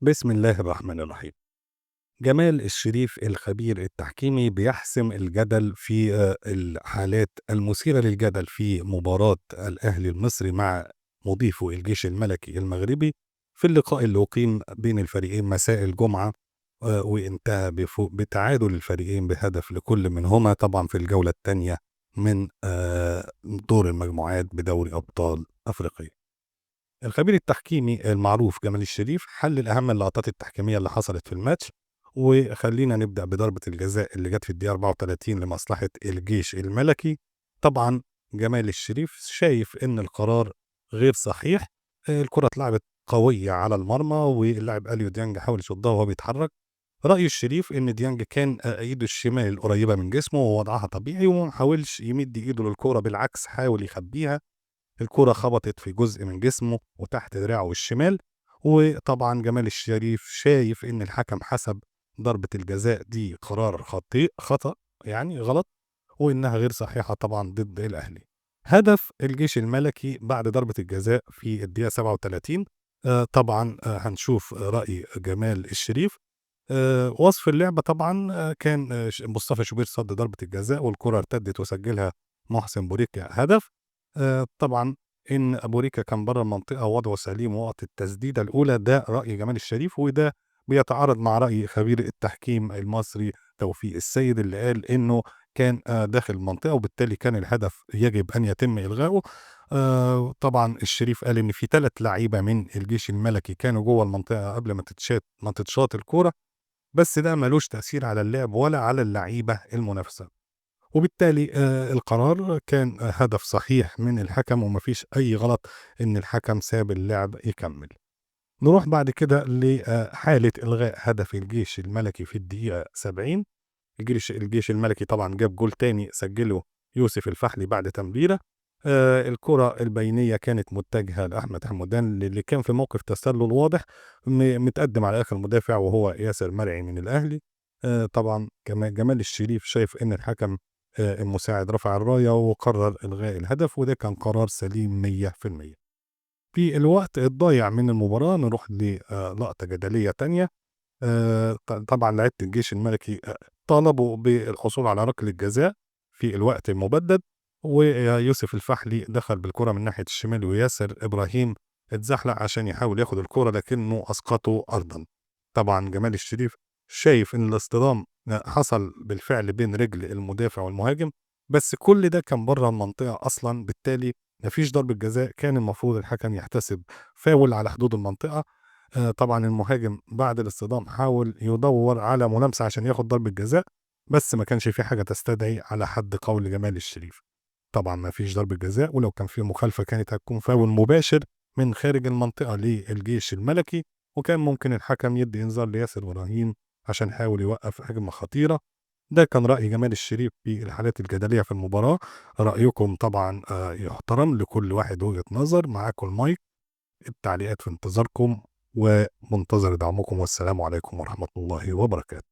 بسم الله الرحمن الرحيم. جمال الشريف الخبير التحكيمي بيحسم الجدل في الحالات المثيرة للجدل في مباراة الأهلي المصري مع مضيفه الجيش الملكي المغربي في اللقاء اللي أقيم بين الفريقين مساء الجمعة، وانتهى بتعادل الفريقين بهدف لكل منهما، طبعا في الجولة الثانية من دور المجموعات بدوري أبطال أفريقيا. الخبير التحكيمي المعروف جمال الشريف حلل أهم اللقطات التحكيمية اللي حصلت في الماتش، وخلينا نبدأ بضربة الجزاء اللي جت في الدقيقة 34 لمصلحة الجيش الملكي. طبعا جمال الشريف شايف إن القرار غير صحيح. الكرة اتلعبت قوية على المرمى، واللاعب أليو ديانج حاول يصدها وهو بيتحرك. رأي الشريف إن ديانج كان إيده الشمال قريبة من جسمه ووضعها طبيعي، وما حاولش يمد إيده للكرة، بالعكس حاول يخبيها. الكرة خبطت في جزء من جسمه وتحت دراعه الشمال. وطبعا جمال الشريف شايف ان الحكم حسب ضربة الجزاء دي قرار خطأ، يعني غلط، وانها غير صحيحة طبعا ضد الاهلي. هدف الجيش الملكي بعد ضربة الجزاء في الدقيقة 37. طبعا هنشوف رأي جمال الشريف. وصف اللعبة طبعا كان مصطفى شوبير صد ضربة الجزاء، والكرة ارتدت وسجلها محسن بوريكا هدف. طبعًا إن أبو ريكة كان برّه المنطقة ووضعه سليم وقت التسديدة الأولى، ده رأي جمال الشريف، وده بيتعارض مع رأي خبير التحكيم المصري توفيق السيد، اللي قال إنه كان داخل المنطقة، وبالتالي كان الهدف يجب أن يتم إلغائه. طبعًا الشريف قال إن في 3 لعيبة من الجيش الملكي كانوا جوّه المنطقة قبل ما تتشاط الكورة، بس ده ما لوش تأثير على اللعب ولا على اللعيبة المنافسة. وبالتالي القرار كان هدف صحيح من الحكم، وما فيش أي غلط إن الحكم ساب اللعب يكمّل. نروح بعد كده لحالة إلغاء هدف الجيش الملكي في الدقيقة 70. الجيش الملكي طبعًا جاب جول تاني سجّله يوسف الفحلي بعد تمريرة. الكرة البينية كانت متجهة لأحمد حمودان اللي كان في موقف تسلل واضح، متقدّم على آخر مدافع وهو ياسر مرعي من الأهلي. طبعًا جمال الشريف شايف إن الحكم المساعد رفع الراية وقرر إلغاء الهدف، وده كان قرار سليم 100%. في الوقت الضايع من المباراة نروح للقطة جدلية تانية. طبعًا لعيبة الجيش الملكي طالبوا بالحصول على ركلة جزاء في الوقت المبدد، ويوسف الفحلي دخل بالكرة من ناحية الشمال، وياسر إبراهيم اتزحلق عشان يحاول ياخد الكرة لكنه أسقطه أرضًا. طبعًا جمال الشريف شايف إن الاصطدام حصل بالفعل بين رجل المدافع والمهاجم، بس كل ده كان برّه المنطقة أصلًا، بالتالي ما فيش ضربة جزاء، كان المفروض الحكم يحتسب فاول على حدود المنطقة. طبعًا المهاجم بعد الاصطدام حاول يدوّر على ملامسة عشان ياخد ضربة جزاء، بس ما كانش في حاجة تستدعي على حد قول جمال الشريف. طبعًا ما فيش ضربة جزاء، ولو كان في مخالفة كانت هتكون فاول مباشر من خارج المنطقة للجيش الملكي، وكان ممكن الحكم يدّي إنذار لياسر إبراهيم عشان حاول يوقّف هجمة خطيرة. ده كان رأي جمال الشريف في الحالات الجدلية في المباراة. رأيكم طبعًا يُحترم، لكل واحد وجهة نظر. معاكم المايك، التعليقات في انتظاركم، ومنتظر دعمكم، والسلام عليكم ورحمة الله وبركاته.